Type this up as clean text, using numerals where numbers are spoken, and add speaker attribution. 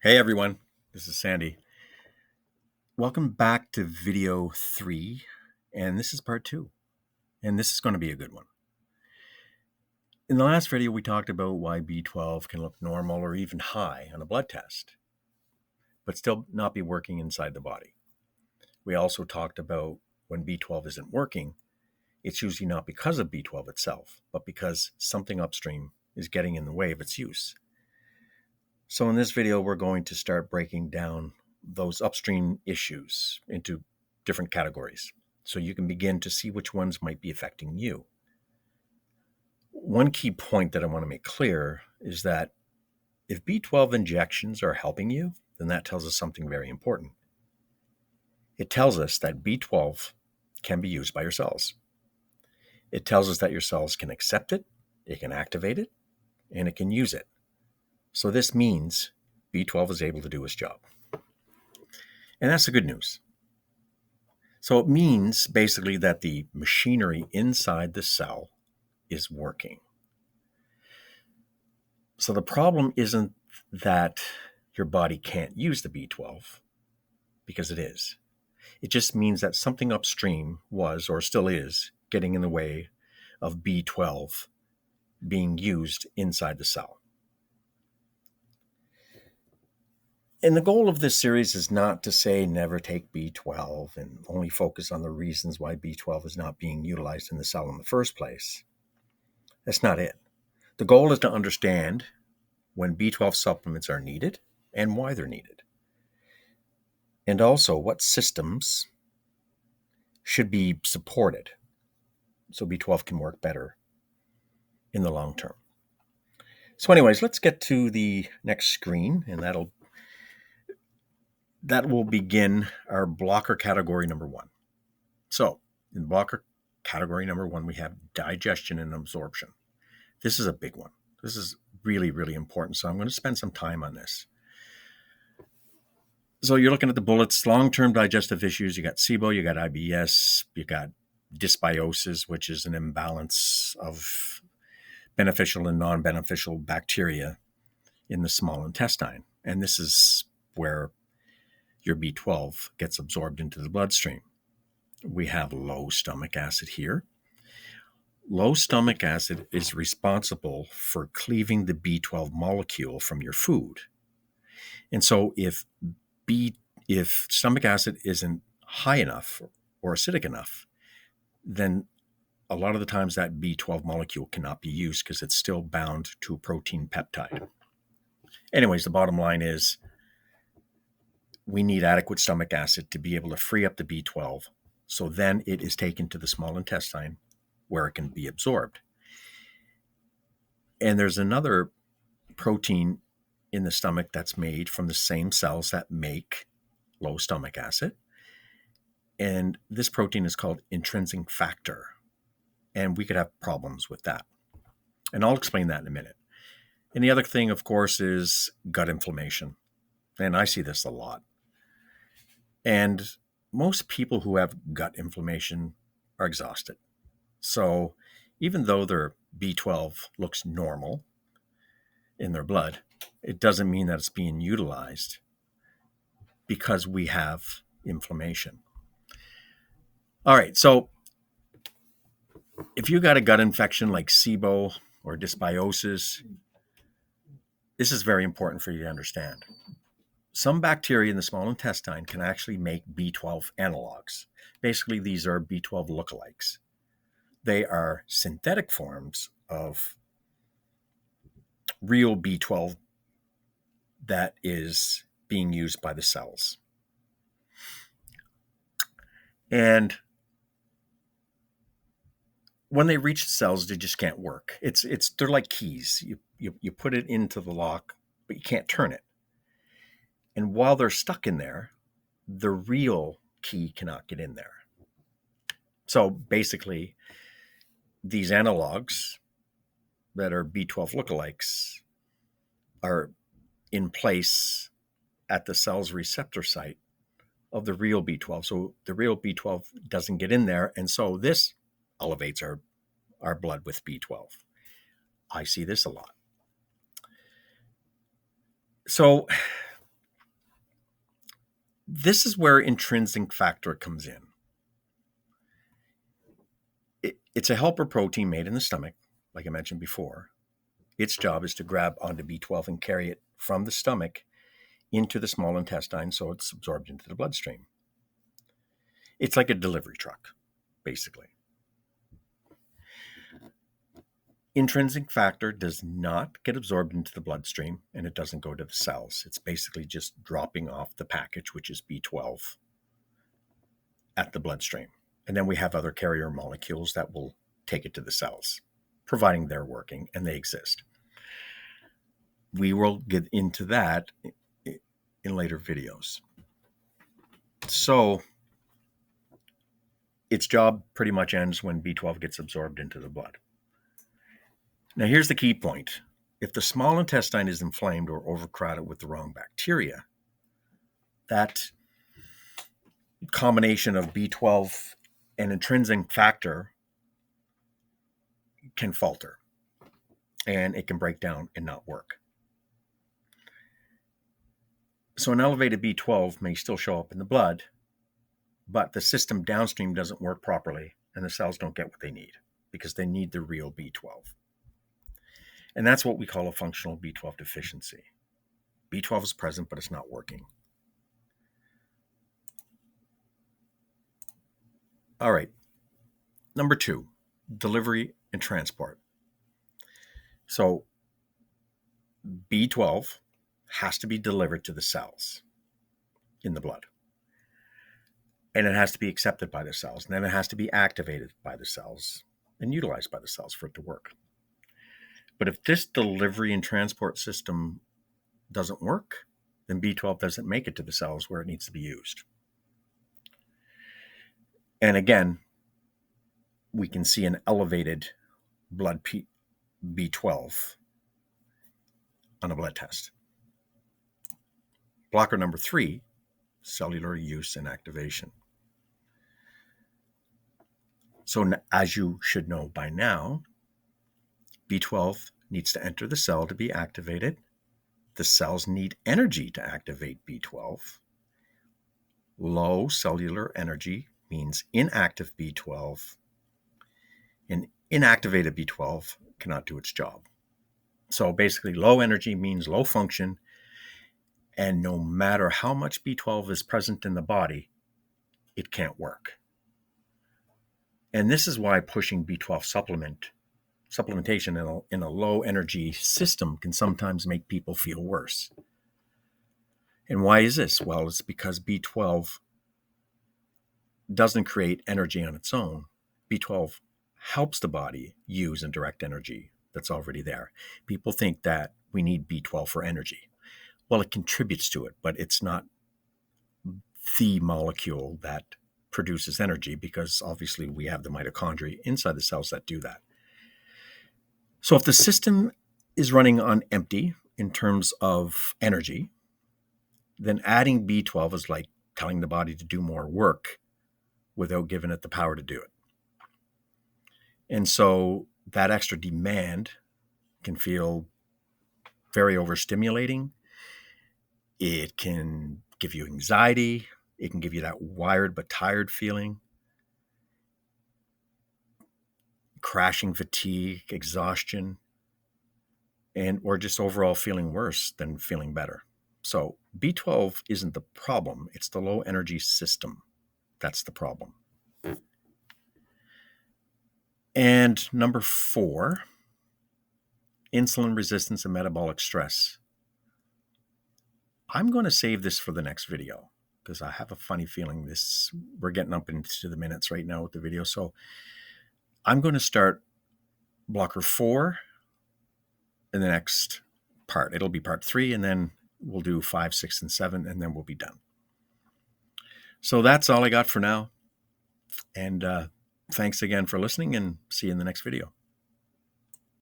Speaker 1: Hey everyone, this is Sandy. Welcome back to video 3, and this is part 2, and this is going to be a good one. In the last video, we talked about why B12 can look normal or even high on a blood test, but still not be working inside the body. We also talked about when B12 isn't working, it's usually not because of B12 itself, but because something upstream is getting in the way of its use. So in this video, we're going to start breaking down those upstream issues into different categories so you can begin to see which ones might be affecting you. One key point that I want to make clear is that if B12 injections are helping you, then that tells us something very important. It tells us that B12 can be used by your cells. It tells us that your cells can accept it, it can activate it, and it can use it. So this means B12 is able to do its job. And that's the good news. So it means basically that the machinery inside the cell is working. So the problem isn't that your body can't use the B12, because it is. It just means that something upstream was, or still is, getting in the way of B12 being used inside the cell. And the goal of this series is not to say never take B12 and only focus on the reasons why B12 is not being utilized in the cell in the first place. That's not it. The goal is to understand when B12 supplements are needed and why they're needed. And also what systems should be supported so B12 can work better in the long term. So anyways, let's get to the next screen, and that will begin our blocker category number 1. So in blocker category number 1, we have digestion and absorption. This is a big one. This is really, really important. So I'm going to spend some time on this. So you're looking at the bullets, long-term digestive issues. You got SIBO, you got IBS, you got dysbiosis, which is an imbalance of beneficial and non-beneficial bacteria in the small intestine. And this is where your B12 gets absorbed into the bloodstream. We have low stomach acid here. Low stomach acid is responsible for cleaving the B12 molecule from your food. And so if stomach acid isn't high enough or acidic enough, then a lot of the times that B12 molecule cannot be used because it's still bound to a protein peptide. Anyways, the bottom line is we need adequate stomach acid to be able to free up the B12, so then it is taken to the small intestine where it can be absorbed. And there's another protein in the stomach that's made from the same cells that make low stomach acid. And this protein is called intrinsic factor. And we could have problems with that. And I'll explain that in a minute. And the other thing, of course, is gut inflammation. And I see this a lot. And most people who have gut inflammation are exhausted. So even though their B12 looks normal in their blood, it doesn't mean that it's being utilized because we have inflammation. All right, so if you got a gut infection like SIBO or dysbiosis, this is very important for you to understand. Some bacteria in the small intestine can actually make B12 analogs. Basically, these are B12 lookalikes. They are synthetic forms of real B12 that is being used by the cells. And when they reach the cells, they just can't work. They're like keys. You put it into the lock, but you can't turn it. And while they're stuck in there, the real key cannot get in there. So basically, these analogs that are B12 lookalikes are in place at the cell's receptor site of the real B12. So the real B12 doesn't get in there. And so this elevates our blood with B12. I see this a lot. So This is where intrinsic factor comes in. It's a helper protein made in the stomach, like I mentioned before. Its job is to grab onto B12 and carry it from the stomach into the small intestine so it's absorbed into the bloodstream. It's like a delivery truck, basically. Intrinsic factor does not get absorbed into the bloodstream, and it doesn't go to the cells. It's basically just dropping off the package, which is B12, at the bloodstream. And then we have other carrier molecules that will take it to the cells, providing they're working and they exist. We will get into that in later videos. So its job pretty much ends when B12 gets absorbed into the blood. Now, here's the key point. If the small intestine is inflamed or overcrowded with the wrong bacteria, that combination of B12 and intrinsic factor can falter, and it can break down and not work. So an elevated B12 may still show up in the blood, but the system downstream doesn't work properly, and the cells don't get what they need because they need the real B12. And that's what we call a functional B12 deficiency. B12 is present, but it's not working. All right. Number 2, delivery and transport. So B12 has to be delivered to the cells in the blood. And it has to be accepted by the cells. And then it has to be activated by the cells and utilized by the cells for it to work. But if this delivery and transport system doesn't work, then B12 doesn't make it to the cells where it needs to be used. And again, we can see an elevated blood B12 on a blood test. Blocker number 3, cellular use and activation. So as you should know by now, B12 needs to enter the cell to be activated. The cells need energy to activate B12. Low cellular energy means inactive B12, and inactivated B12 cannot do its job. So basically, low energy means low function, and no matter how much B12 is present in the body, it can't work. And this is why pushing B12 supplementation in a low energy system can sometimes make people feel worse. And why is this? Well, it's because B12 doesn't create energy on its own. B12 helps the body use and direct energy that's already there. People think that we need B12 for energy. Well, it contributes to it, but it's not the molecule that produces energy, because obviously we have the mitochondria inside the cells that do that. So if the system is running on empty in terms of energy, then adding B12 is like telling the body to do more work without giving it the power to do it. And so that extra demand can feel very overstimulating. It can give you anxiety. It can give you that wired but tired feeling, crashing fatigue, exhaustion, or just overall feeling worse than feeling better. So B12 isn't the problem. It's the low energy system. That's the problem. And number 4, insulin resistance and metabolic stress. I'm going to save this for the next video because I have a funny feeling we're getting up into the minutes right now with the video. So I'm going to start blocker 4 in the next part. It'll be part 3, and then we'll do 5, 6, and 7, and then we'll be done. So that's all I got for now. And thanks again for listening, and see you in the next video.